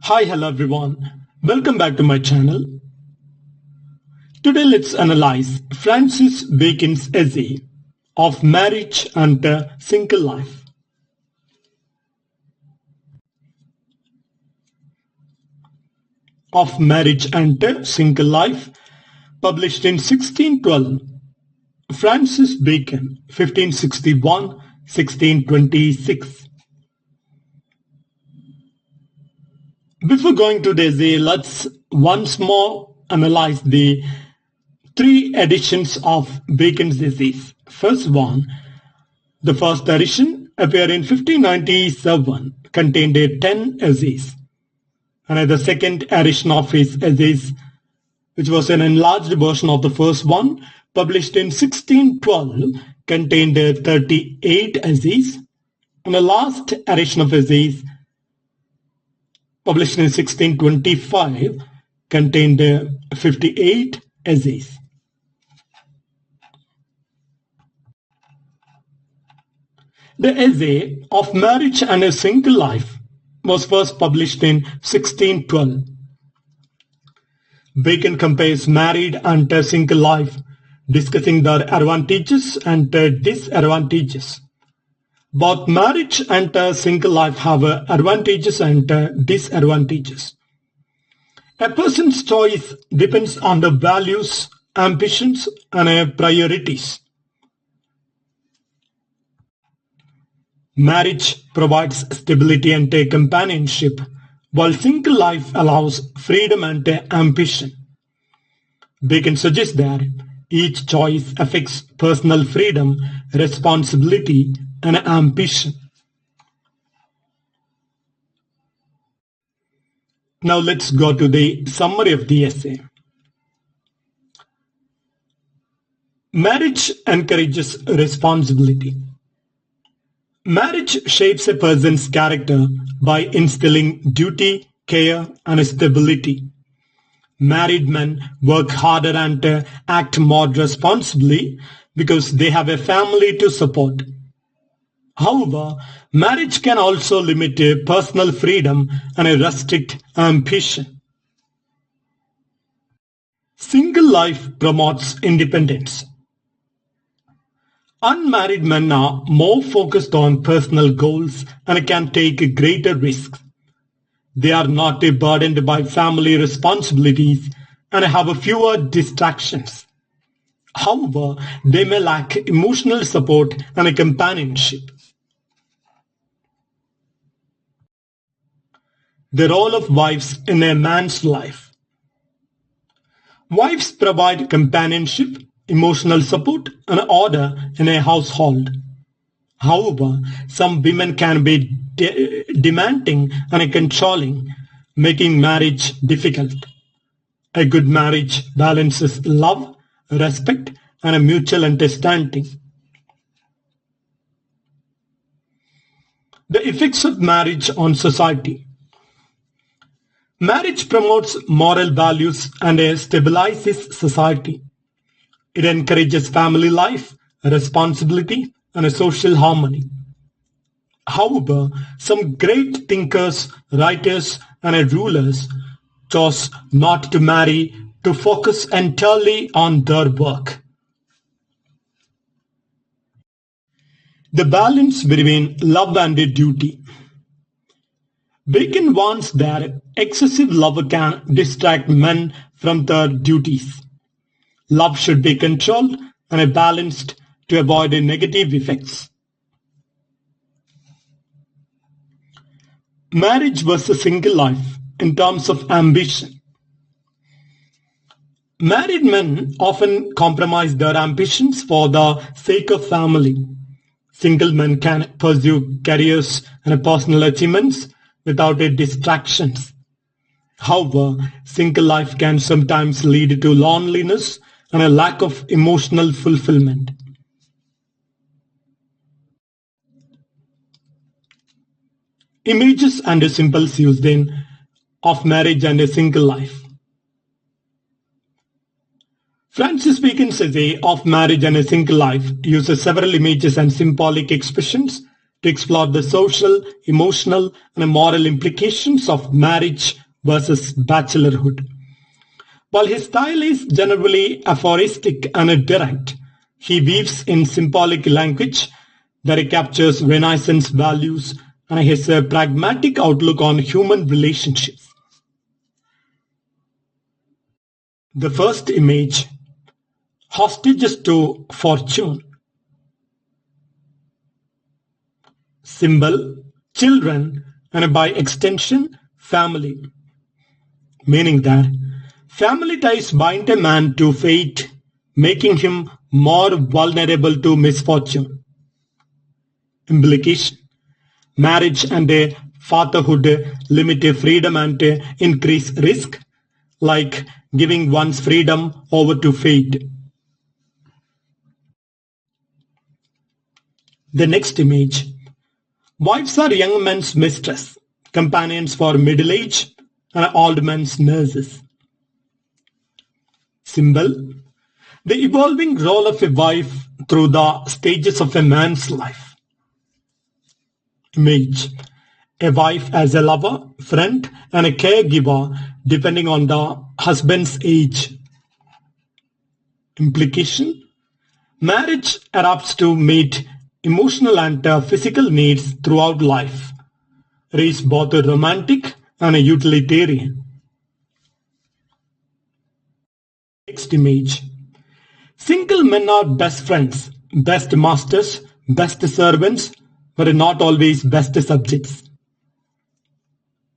Hi, hello everyone. Welcome back to my channel. Today let's analyze Francis Bacon's essay of Marriage and the Single Life. Of Marriage and the Single Life, published in 1612. Francis Bacon, 1561-1626. Before going to the essay, let's once more analyze the three editions of Bacon's essays. First one, the first edition appeared in 1597, contained 10 essays. And the second edition of his essays, which was an enlarged version of the first one, published in 1612, contained 38 essays. And the last edition of essays, published in 1625, contained 58 essays. The essay of Marriage and a Single Life was first published in 1612. Bacon compares married and a single life, discussing their advantages and disadvantages. Both marriage and a single life have advantages and disadvantages. A person's choice depends on the values, ambitions, and priorities. Marriage provides stability and companionship, while single life allows freedom and ambition. Bacon suggests that each choice affects personal freedom, responsibility, and ambition. Now let's go to the summary of the essay. Marriage encourages responsibility. Marriage shapes a person's character by instilling duty, care, and stability. Married men work harder and act more responsibly because they have a family to support. However, marriage can also limit personal freedom and restrict ambition. Single life promotes independence. Unmarried men are more focused on personal goals and can take greater risks. They are not burdened by family responsibilities and have fewer distractions. However, they may lack emotional support and companionship. The role of wives in a man's life. Wives provide companionship, emotional support, and order in a household. However, some women can be demanding and controlling, making marriage difficult. A good marriage balances love, respect, and a mutual understanding. The effects of marriage on society. Marriage promotes moral values and stabilizes society. It encourages family life, responsibility, and social harmony. However, some great thinkers, writers, and rulers chose not to marry to focus entirely on their work. The balance between love and duty. Bacon warns that excessive love can distract men from their duties. Love should be controlled and balanced to avoid negative effects. Marriage versus single life in terms of ambition. Married men often compromise their ambitions for the sake of family. Single men can pursue careers and personal achievements without distractions. However, single life can sometimes lead to loneliness and a lack of emotional fulfillment. Images and symbols used in Of Marriage and a Single Life. Francis Bacon's essay Of Marriage and a Single Life uses several images and symbolic expressions to explore the social, emotional, and moral implications of marriage versus bachelorhood. While his style is generally aphoristic and direct, he weaves in symbolic language that captures Renaissance values and his pragmatic outlook on human relationships. The first image, hostages to fortune. Symbol, children, and by extension, family. Meaning that family ties bind a man to fate, making him more vulnerable to misfortune. Implication, marriage and fatherhood limit freedom and increase risk, like giving one's freedom over to fate. The next image, wives are young men's mistress, companions for middle age and old men's nurses. Symbol, the evolving role of a wife through the stages of a man's life. Image, a wife as a lover, friend, and a caregiver depending on the husband's age. Implication, marriage adapts to meet emotional and physical needs throughout life. It is both a romantic and a utilitarian. Next image, single men are best friends, best masters, best servants, but not always best subjects.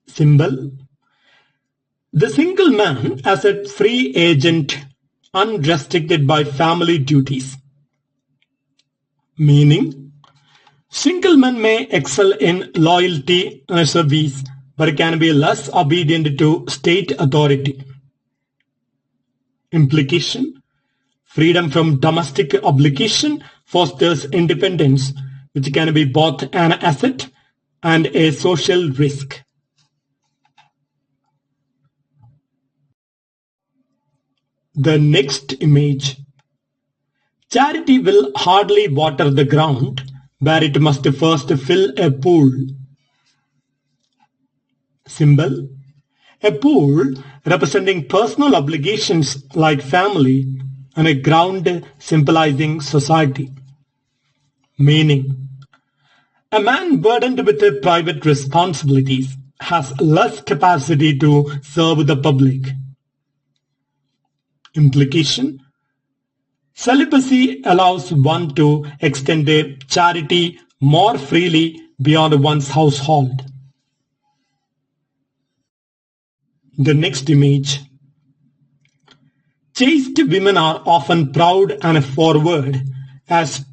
Symbol, the single man as a free agent, unrestricted by family duties. Meaning, single men may excel in loyalty and service, but can be less obedient to state authority. Implication, freedom from domestic obligation fosters independence, which can be both an asset and a social risk. The next image, charity will hardly water the ground where it must first fill a pool. Symbol, a pool representing personal obligations like family and a ground symbolizing society. Meaning, a man burdened with private responsibilities has less capacity to serve the public. Implication, celibacy allows one to extend a charity more freely beyond one's household. The next image, chaste women are often proud and forward as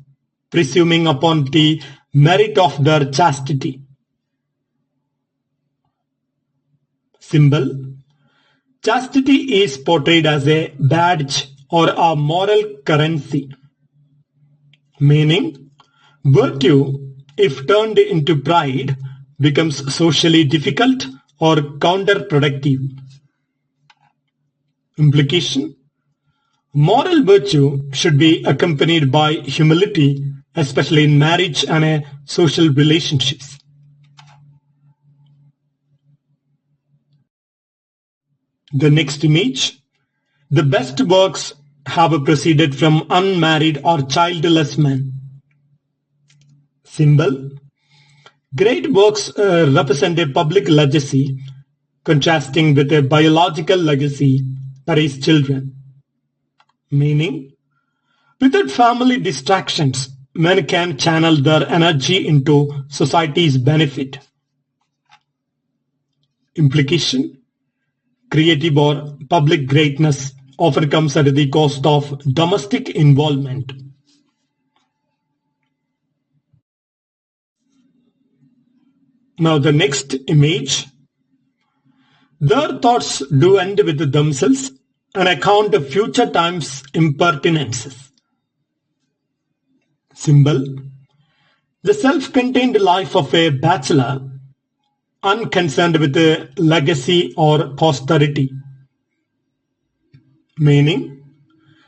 presuming upon the merit of their chastity. Symbol, chastity is portrayed as a badge or a moral currency. Meaning, virtue, if turned into pride, becomes socially difficult or counterproductive. Implication, moral virtue should be accompanied by humility, especially in marriage and social relationships. The next image, the best works have proceeded from unmarried or childless men. Symbol, great works represent a public legacy, contrasting with a biological legacy, that is children. Meaning, without family distractions, men can channel their energy into society's benefit. Implication, creative or public greatness often comes at the cost of domestic involvement. Now the next image, their thoughts do end with themselves and account of future times' impertinences. Symbol, the self-contained life of a bachelor, unconcerned with a legacy or posterity. Meaning,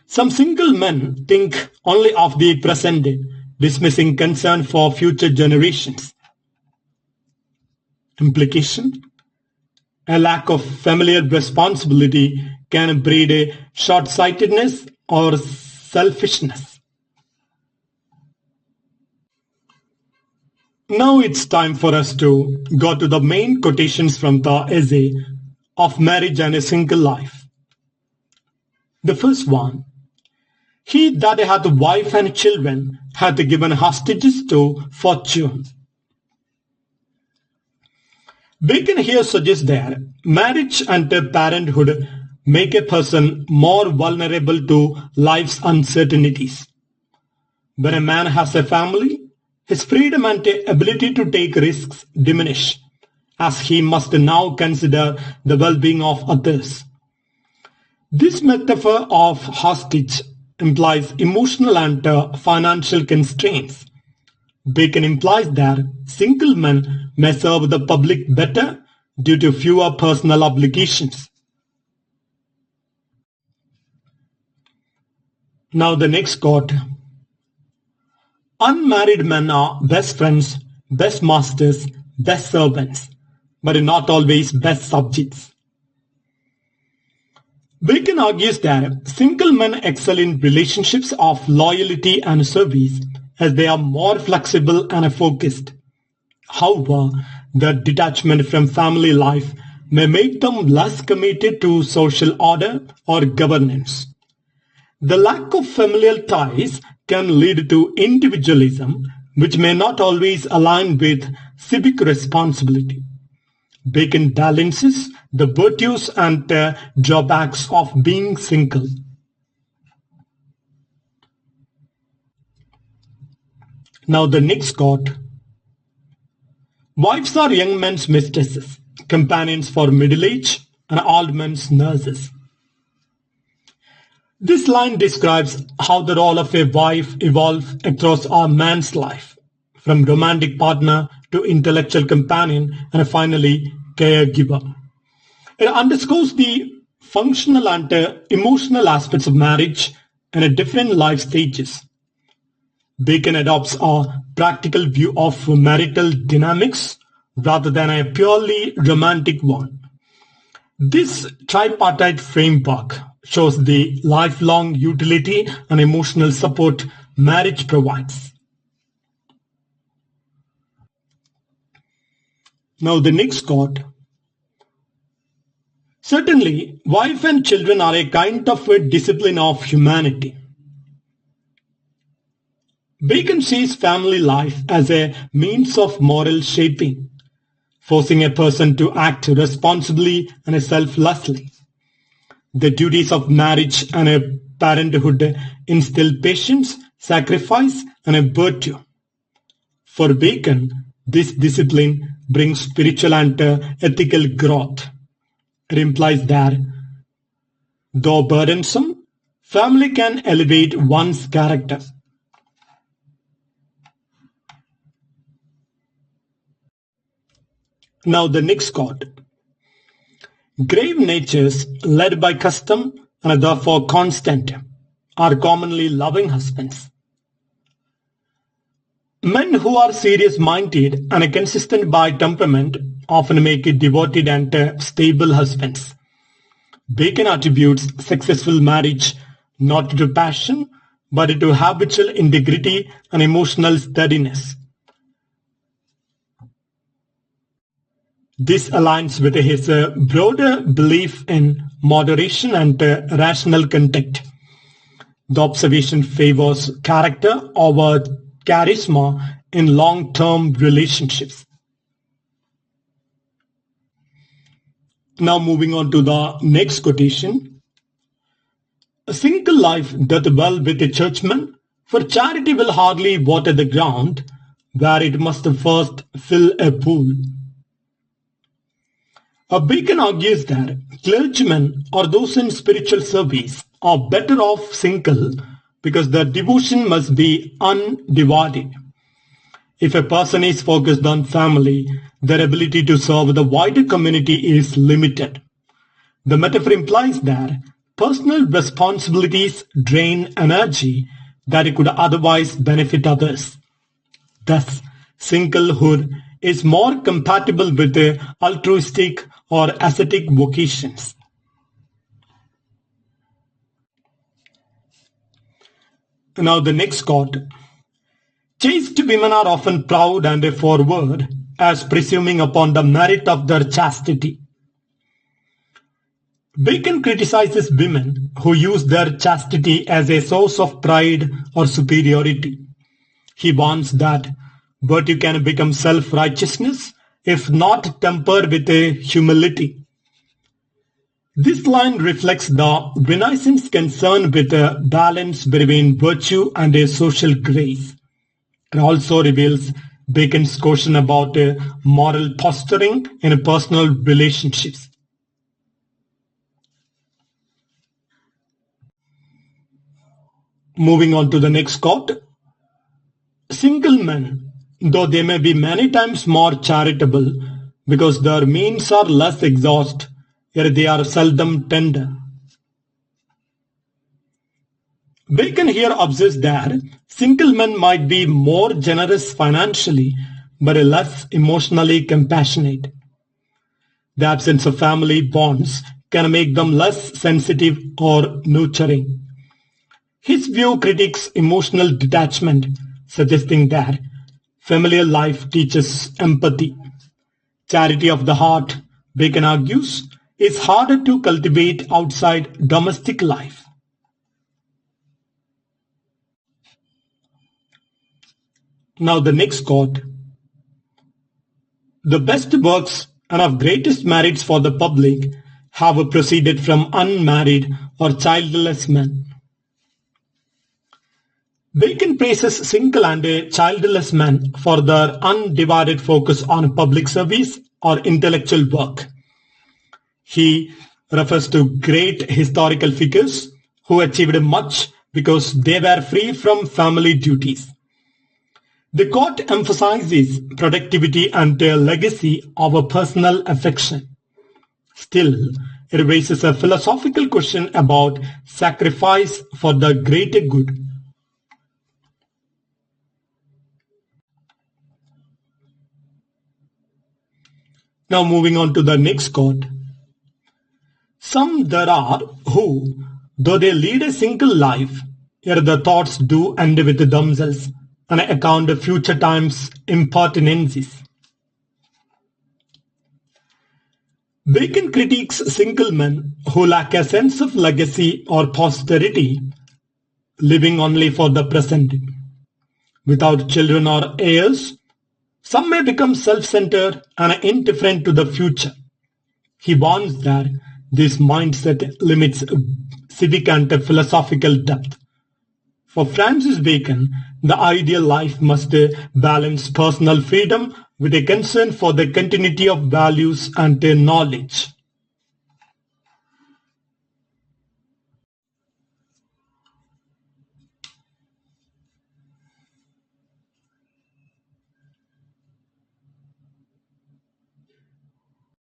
some single men think only of the present, dismissing concern for future generations. Implication: a lack of familial responsibility can breed a short-sightedness or selfishness. Now it's time for us to go to the main quotations from the essay of Marriage and a Single Life. The first one: he that hath wife and children hath given hostages to fortune. Bacon here suggests that marriage and parenthood make a person more vulnerable to life's uncertainties. When a man has a family, his freedom and ability to take risks diminish, as he must now consider the well-being of others. This metaphor of hostage implies emotional and financial constraints. Bacon implies that single men may serve the public better due to fewer personal obligations. Now the next quote: unmarried men are best friends, best masters, best servants, but not always best subjects. Bacon argues that single men excel in relationships of loyalty and service as they are more flexible and focused. However, the detachment from family life may make them less committed to social order or governance. The lack of familial ties can lead to individualism, which may not always align with civic responsibility. Bacon balances the virtues and drawbacks of being single. Now the next quote: wives are young men's mistresses, companions for middle age, and old men's nurses. This line describes how the role of a wife evolves across a man's life, from romantic partner to intellectual companion and finally caregiver. It underscores the functional and emotional aspects of marriage and different life stages. Bacon adopts a practical view of marital dynamics rather than a purely romantic one. This tripartite framework shows the lifelong utility and emotional support marriage provides. Now the next quote: certainly, wife and children are a kind of a discipline of humanity. Bacon sees family life as a means of moral shaping, forcing a person to act responsibly and selflessly. The duties of marriage and parenthood instill patience, sacrifice, and virtue. For Bacon, this discipline brings spiritual and ethical growth. It implies that, though burdensome, family can elevate one's character. Now the next quote: grave natures led by custom and therefore constant are commonly loving husbands. Men who are serious-minded and consistent by temperament often make devoted and stable husbands. Bacon attributes successful marriage not to passion, but to habitual integrity and emotional steadiness. This aligns with his broader belief in moderation and rational conduct. The observation favors character over charisma in long-term relationships. Now moving on to the next quotation. A single life doth well with a churchman, for charity will hardly water the ground, where it must first fill a pool. Bacon argues that clergymen or those in spiritual service are better off single because their devotion must be undivided. If a person is focused on family, their ability to serve the wider community is limited. The metaphor implies that personal responsibilities drain energy, that it could otherwise benefit others. Thus, singlehood is more compatible with altruistic or ascetic vocations. Now the next quote. Chaste women are often proud and forward, as presuming upon the merit of their chastity. Bacon criticizes women who use their chastity as a source of pride or superiority. He warns that virtue can become self-righteousness if not tempered with a humility. This line reflects the Renaissance concern with a balance between virtue and a social grace. It also reveals Bacon's caution about moral posturing in personal relationships. Moving on to the next quote. Single men, though they may be many times more charitable because their means are less exhaust, yet they are seldom tender. Bacon here observes that single men might be more generous financially but less emotionally compassionate. The absence of family bonds can make them less sensitive or nurturing. His view critiques emotional detachment, suggesting that familial life teaches empathy. Charity of the heart, Bacon argues, is harder to cultivate outside domestic life. Now the next quote. The best works and of greatest merits for the public have proceeded from unmarried or childless men. Bacon praises single and childless men for their undivided focus on public service or intellectual work. He refers to great historical figures who achieved much because they were free from family duties. The quote emphasizes productivity and legacy of a personal affection. Still, it raises a philosophical question about sacrifice for the greater good. Now moving on to the next quote. Some there are who, though they lead a single life, yet the thoughts do end with themselves and account of future times' impertinences. Bacon critiques single men who lack a sense of legacy or posterity, living only for the present. Without children or heirs, some may become self-centered and indifferent to the future. He warns that this mindset limits civic and philosophical depth. For Francis Bacon, the ideal life must balance personal freedom with a concern for the continuity of values and knowledge.